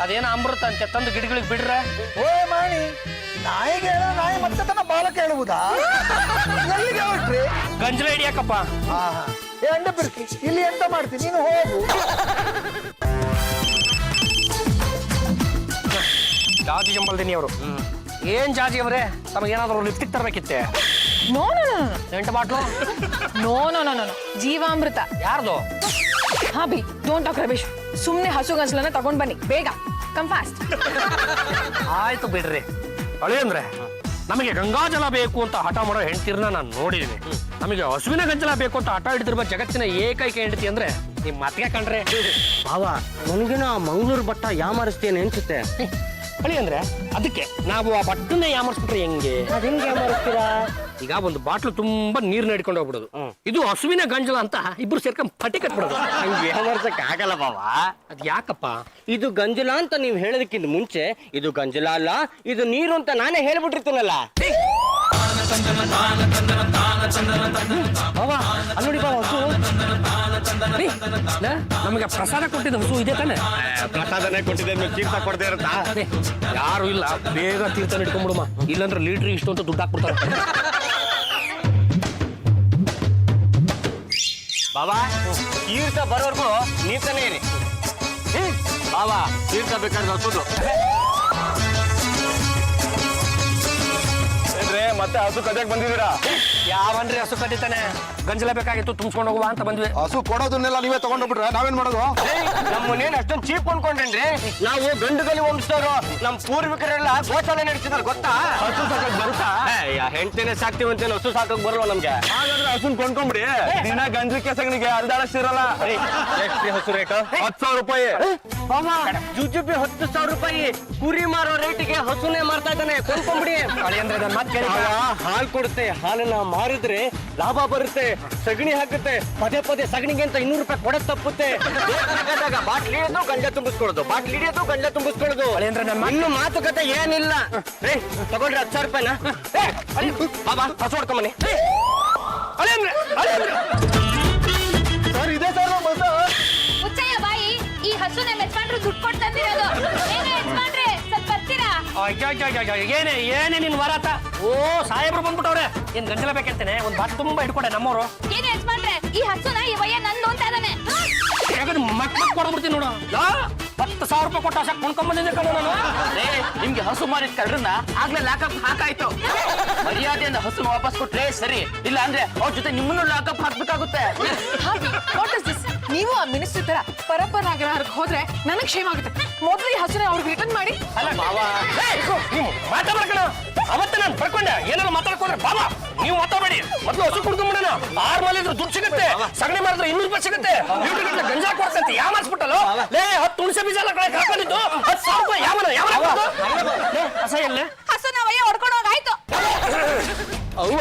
ಅದೇನ ಅಮೃತ ಅಂತ ತಂದು ಗಿಡಗಳಿಗೆ ಬಿಡ್ರೆ ಓ ಮಾಣಿ, ನಾಯಿಗೆ ಹೇಳ ನಾಯಿ ಮತ್ತೆ ತನ್ನ ಬಾಲಕ ಹೇಳುವುದಾ? ಎಲ್ಲಿಗೆ ಹೊರಟ್ರಿ? ಗಂಜಲ ಹಿಡಿಯಾಕಪ್ಪ. ಏ ಅಂಡ ಬಿರ್ಕಿ, ಇಲ್ಲಿ ಎಂತ ಮಾಡ್ತೀನಿ, ನೀನು ಹೋಗು. ಜಾಜಿ ಜಂಬಲ್ದಿನಿ ಅವರು. ಏನ್ ಜಾಜಿ ಅವರೇ, ತಮಗೇನಾದ್ರು ಲಿಫ್ಟಿಗೆ ತರಬೇಕಿತ್ತೆ? ನೋ ನೋ ನೋ ಎಂಟು bottle? No no no no no, ಜೀವಾಮೃತ. ಯಾರ್ದು? Abhi, don't talk Ramesh. ಸುಮ್ನೆ ಹಸು ಗಂಜಲನ್ನ ತಗೊಂಡ್ ಬನ್ನಿ ಬೇಗ. Come fast. ಆಯ್ತು ಬಿಡ್ರಿ. ಹೊಳಿ ಅಂದ್ರೆ ನಮಗೆ ಗಂಗಾಜಲ ಬೇಕು ಅಂತ ಹಠ ಮಾಡೋ ಹೆಂಡತಿರ್ನ ನಾನು ನೋಡಿದೀನಿ. ನಮಗೆ ಹಸುವಿನ ಗಂಜಲ ಬೇಕು ಅಂತ ಹಠ ಹಿಡಿದಿರುವ ಜಗತ್ತಿನ ಏಕೈಕ ಹೆಂಡತಿ ಅಂದ್ರೆ ನಿಮ್ ಮತ್ಗೆ ಕಂಡ್ರೆ. ಬಾವ ನನಗಿನ ಮಂಗಳೂರು ಭಟ್ಟ ಯಾಮಾರಿಸ್ತೇನೆ ಅನ್ಸುತ್ತೆ. ಹೊಳಿ ಅಂದ್ರೆ ಅದಕ್ಕೆ ನಾವು ಆ ಬಟ್ಟನ್ನೇ ಯಾಮರ್ಸ್ಬಿಟ್ರೆ ಹೆಂಗೆ? ಹೆಂಗೆ ಯಾಮಾರಿಸ್ತೀರಾ? ಈಗ ಒಂದು ಬಾಟ್ಲು ತುಂಬಾ ನೀರ್ ನಡ್ಕೊಂಡು ಹೋಗ್ಬಿಡೋದು, ಇದು ಹಸುವಿನ ಗಂಜಲ ಅಂತ ಇಬ್ರು ಸೇರ್ಕೊಂಡ್ ಪಟ್ಟಿ ಕಟ್ಬಿಡೋದು. ಹಂಗೆ ಯಾಮಾರ್ಸಕ್ ಆಗಲ್ಲ ಬಾವ. ಅದ್ ಯಾಕಪ್ಪ? ಇದು ಗಂಜಲ ಅಂತ ನೀವು ಹೇಳೋದಕ್ಕಿಂತ ಮುಂಚೆ ಇದು ಗಂಜಲ ಅಲ್ಲ, ಇದು ನೀರು ಅಂತ ನಾನೇ ಹೇಳ್ಬಿಟ್ಟಿರ್ತೀನಲ್ಲ. ಬಾವಾ ಅಲ್ಲಿ ನೋಡಿ ಬಾವ, ಹಸು. ನಮಗೆ ಪ್ರಸಾದ ಕೊಟ್ಟಿದ್ದ ಹಸು ಇದೆ ತಾನೆ? ಪ್ರಸಾದನೇ ಕೊಟ್ಟಿದ್ದೆ, ತೀರ್ಥ ಕೊಡದೆ ಇರುತ್ತಾ? ಯಾರು ಇಲ್ಲ, ಬೇಗ ತೀರ್ಥ ಇಟ್ಕೊಂಡ್ಬಿಡುಮ, ಇಲ್ಲಾಂದ್ರೆ ಲೀಟ್ರ್ ಇಷ್ಟು ಅಂತ ದುಡ್ಡು ಹಾಕ್ಬಿಡ್ತಾರೆ. ಬಾಬಾ ತೀರ್ಥ ಬರೋರ್ಗು ನೀರ್ತಾನೆ ಇರಿ. ಬಾಬಾ ತೀರ್ಥ ಬೇಕಾದ್ರೆ ಹಸುದು ಮತ್ತೆ ಹಸು ಕಜಾಕ್ ಬಂದಿದ್ದೀರಾ? ಯಾವನ್ರಿ ಹಸು ಕಟ್ಟಿತಾನೆ? ಗಂಜಲ ಬೇಕಾಗಿತ್ತು, ತುಂಬಿಸ್ಕೊಂಡು ಹೋಗುವ ಅಂತ ಬಂದ್ವಿ. ಹಸು ಕೊಡೋದನ್ನೆಲ್ಲ ನೀವೇ ತಗೊಂಡೋಗ್ಬಿಟ್ರೆ ನಾವೇನ್ ಮಾಡೋದು? ನಮ್ಮನ್ನೇನು ಅಷ್ಟೊಂದು ಚೀಪ್ ಅನ್ಕೊಂಡ್ರೇನ್ರಿ? ನಾವು ಗಂಡುಗಲಿ ವಂಶದವರು, ನಮ್ಮ ಪೂರ್ವಿಕರೆಲ್ಲ ಗೋಶಾಲೆ ನಡೆಸಿದಾರೆ ಗೊತ್ತಾ? ಹಸು ಸಾಕಕ್ ಬರುತ್ತಾ? ಹೆಂಡ್ತಿನೇ ಸಾಕ್ತಿವಂತೇನು ಹಸು ಸಾಕಕ್ ಬರಲ್ಲ ನಮ್ಗೆ. ಹಾಗಾದ್ರೆ ಹಸುನ್ ಕೊಂಡ್ಕೊಂಬಿಡಿ, ದಿನ ಗಂಜಲಿಕೆ ಸಗಣಿಗೆ ಅಲ್ದಾಡಷ್ಟಿರಲ್ಲ. ಎಷ್ಟು ಹಸು ರೇಟ್? 10,000 ರೂಪಾಯಿ. ಜುಜುಬಿ 10,000 ರೂಪಾಯಿ. ಕುರಿ ಮಾರೋ ರೇಟಿಗೆ ಹಸುನೇ ಮಾರ್ತಾ ಇದ್ದಾನೆ, ಕೊಂಡ್ಕೊಂಬಿಡಿ. ಅಂದ್ರೆ ನನ್ನ ಮಾತು ಕೇಳಿ. ಹಾಲು ಕೊಡುತ್ತೆ, ಹಾಲನ್ನ ಮಾರಿದ್ರೆ ಲಾಭ ಬರುತ್ತೆ, ಸಗಣಿ ಹಾಕುತ್ತೆ. ಪದೇ ಪದೇ ಸಗಣಿಗೆ ಅಂತ 200 ರೂಪಾಯಿ ಕೊಡೋದು ತಪ್ಪುತ್ತೆ. ಬಾಟ್ಲಿ ಹಿಡಿಯೋದು ಗಂಜ ತುಂಬಿಸ್ಕೊಳ್ಳೋದು, ಬಾಟ್ಲಿ ಹಿಡಿಯೋದು ಗಂಜ ತುಂಬಿಸ್ಕೊಳ್ಳೋದು. ಇನ್ನು ಮಾತುಕತೆ ಏನಿಲ್ಲ. ತಗೊಳ್ರಿ 10,000 ರೂಪಾಯಿನ. ಬಾಬಾ ಹಸು ಹೊಡ್ಕೊಂಬನ್ನಿ. ಸರ್ ಇದೆ ಸರ್ ನಮ್ಮ ಬಸ್. ಮುಚ್ಚಯ್ಯ ಬಾಯಿ, ಈ ಹಸುನ ಯಜಮಾನ್ರು ದುಡ್ಡು ಕೊಟ್ಟು ತಂದಿರೋದು. ಏನೇ ಯಜಮಾನ್ರೆ, ಸ್ವಲ್ಪ ಬರ್ತೀರಾ? ಏನೇ ಏನೇ ನಿನ್ ವರಾತ? ಓ ಸಾಹೇಬ್ರು ಬಂದ್ಬಿಟ್ಟವ್ರೆ. ಏನ್ ಗಂಜಲ ಬೇಕಂತೇನೆ, ಒಂದ್ ಬಾಟ್ ತುಂಬಾ ಇಟ್ಕೊಡೆ ನಮ್ಮವ್ರು. ಏನೇ ಯಜಮಾನ್ರೆ, ಈ ಹಸುನ ಈ ವಯ್ಯ ನಂದು ಅಂತ ಇದಾನೆ. ಮಕ್ ಕೊಡ್ಬಿಡ್ತೀನಿ ನೋಡು. 10,000 ರೂಪಾಯಿ ಕೊಟ್ಟು ಹಸ ಕೊಂಡ್ಕೊಂಬಂದಿದ್ದೆ ಕಣ ನಾನು. ನಿಮ್ಗೆ ಹಸು ಮಾರಿದ ಕಳ್ರನ್ನ ಆಗ್ಲೇ ಲಾಕಪ್ ಹಾಕಾಯ್ತು. ಮರ್ಯಾದೆಯಿಂದ ಹಸುನ ವಾಪಸ್ ಕೊಟ್ರೆ ಸರಿ, ಇಲ್ಲ ಅಂದ್ರೆ ಅವ್ರ ಜೊತೆ ನಿಮ್ಮನ್ನು ಲಾಕಪ್ ಹಾಕ್ಬೇಕಾಗುತ್ತೆ. ನೀವು ಆ ಮಿನಿಸ್ಟರ್ ತರ ಪರಪ್ಪನಾಗ್ರಹಕ್ಕೆ ಹೋದ್ರೆ ನನಗ್ ಕ್ಷೇಮ ಆಗುತ್ತೆ. ಮೊದ್ಲು ಈ ಹಸುನ ಅವ್ರಿಗೆ ರಿಟರ್ನ್ ಮಾಡಿ. ನೀವು ಮಾತಾಡ್ಕಣ. ಅವತ್ತ ನಾನು ಬರ್ಕೊಂಡೆ ಏನಾದ್ರು ಮಾತಾಡ್ಕೊಂಡ್ರೆ ಬಾಬಾ ನೀವು ಮಾತಾಡಬೇಡಿ. ಮೊದ್ಲು ಹಸು ಕುಡ್ಕೊಂಡ್ಬಿಡೋಣ. 6 ಮಾಲೆ ಇದ್ರೆ ದುಡ್ಡು ಸಿಗುತ್ತೆ, ಸಗಣಿ ಮಾಡಿದ್ರೆ 200 ರೂಪಾಯಿ ಸಿಗುತ್ತೆ. ಲೀಟರ್ ಗಂಜಾ ಕೊಡ್ತಂತೆ ಯಾಮಾರಿಸ್ಬಿಟ್ಟಲ್ಲ. ಲೇ 10 ಹುಣಸೆ ಬೀಜ ಎಲ್ಲ ಕಡೆ ಹಾಕೊಂಡಿದ್ದು 10,000 ರೂಪಾಯಿ ಯಾವನ ಹಸ ಎಲ್ಲೇ? ಹಸುನ ವಯ್ಯ ಹೊಡ್ಕೊಂಡು ಹೋಗಾಯ್ತು. ಅವ್ವ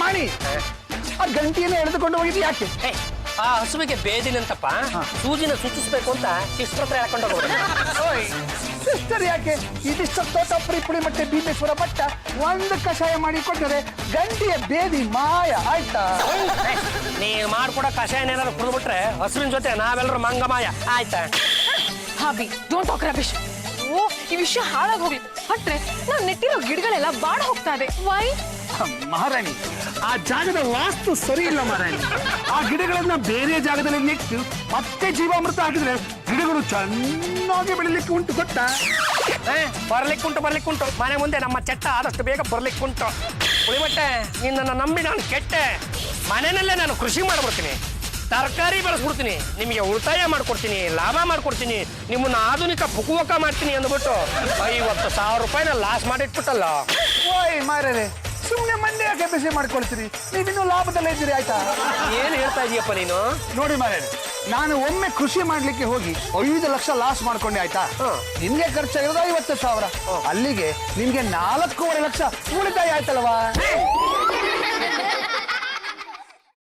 ಮಾಡಿ ಆ ಗಂಟಿಯನ್ನು ಎಳೆದುಕೊಂಡು ಹೋಗಿದ್ದು ಯಾಕೆ? ಆ ಹಸುವಿಗೆ ಬೇದಿನಂತಪ್ಪ ಸೂಜಿನ ಸೂಚಿಸ್ಬೇಕು ಅಂತ ಸಿಸ್ಟರ್ ಹತ್ರ ಹೇಳ್ಕೊಂಡು ಹೋಗ್ಬಿಡ. ಸಿಸ್ಟರ್ ಯಾಕೆ? ಇದಿಷ್ಟು ತೋಟ ಪುಡಿ ಮತ್ತೆ ಭೀಮೇಶ್ವರ ಭಟ್ಟ ಒಂದು ಕಷಾಯ ಮಾಡಿ ಕೊಟ್ಟರೆ ಗಂಟಿಯ ಬೇದಿ ಮಾಯ ಆಯ್ತಾ? ನೀವ್ ಮಾಡ್ಕೊಡೋ ಕಷಾಯ ಏನಾದ್ರು ಕುಡಿದ್ಬಿಟ್ರೆ ಹಸುವಿನ ಜೊತೆ ನಾವೆಲ್ಲರೂ ಮಂಗಮಾಯ ಆಯ್ತಾ? ಹಾಬಿ, ಡೋಂಟ್ ಟಾಕ್ ರಮೇಶ್. ಓ, ಈ ವಿಷಯ ಹಾಳಾಗಿ ಹೋಗ್ಲಿ. ಹೊಟ್ರೆ ನಾವ್ ನೆಟ್ಟಿರೋ ಗಿಡಗಳೆಲ್ಲ ಬಾಡ ಹೋಗ್ತಾ ಇದೆ. ವೈ? ಮಹಾರಾಣಿ, ಆ ಜಾಗದ ವಾಸ್ತು ಸರಿ ಇಲ್ಲ ಮಹಾರಾಣಿ. ಆ ಗಿಡಗಳನ್ನ ಬೇರೆ ಜಾಗದಲ್ಲಿ ನೆಟ್ಟು ಮತ್ತೆ ಜೀವಾಮೃತ ಹಾಕಿದ್ರೆ ಗಿಡಗಳು ಚೆನ್ನಾಗಿ ಬೆಳಿಲಿಕ್ಕೆ ಉಂಟು ಗೊತ್ತಾ? ಬರ್ಲಿಕ್ಕುಂಟು ಮನೆ ಮುಂದೆ ನಮ್ಮ ಚಟ್ಟ ಆದಷ್ಟು ಬೇಗ ಬರ್ಲಿಕ್ಕುಂಟು. ಉಳಿಬಟ್ಟೆ ನಿನ್ನನ್ನು ನಂಬಿ ನಾನು ಕೆಟ್ಟೆ. ಮನೆಯಲ್ಲೇ ನಾನು ಕೃಷಿ ಮಾಡ್ಬಿಡ್ತೀನಿ, ತರಕಾರಿ ಬೆಳೆಸ್ಬಿಡ್ತೀನಿ, ನಿಮಗೆ ಉಳಿತಾಯ ಮಾಡ್ಕೊಡ್ತೀನಿ, ಲಾಭ ಮಾಡ್ಕೊಡ್ತೀನಿ, ನಿಮ್ಮನ್ನ ಆಧುನಿಕ ಪುಕುವಕ ಮಾಡ್ತೀನಿ ಅಂದ್ಬಿಟ್ಟು 50,000 ರೂಪಾಯಿನ ಲಾಸ್ ಮಾಡಿಟ್ಬಿಟ್ಟಲ್ಲ. ಓಯ್ ಮಾರೇ, ಸುಮ್ಮನೆ ಮಂಡೆ ಯಾಕೆ ಬಿಸಿ ಮಾಡ್ಕೊಳ್ತೀರಿ? ನೀವಿನ್ನೂ ಲಾಭದಲ್ಲೇ ಇದ್ದೀರಿ ಆಯ್ತಾ? ಏನ್ ಹೇಳ್ತಾ ಇದೀಯಪ್ಪ ನೀನು? ನೋಡಿ ಮಾರೇ, ನಾನು ಒಮ್ಮೆ ಕೃಷಿ ಮಾಡ್ಲಿಕ್ಕೆ ಹೋಗಿ 5 ಲಕ್ಷ ಲಾಸ್ ಮಾಡ್ಕೊಂಡೆ ಆಯ್ತಾ? ನಿಮ್ಗೆ ಖರ್ಚಾಗಿರೋದು 50,000. ಅಲ್ಲಿಗೆ ನಿಮ್ಗೆ 4.5 ಲಕ್ಷ ಉಳಿತಾಯ ಆಯ್ತಲ್ವಾ?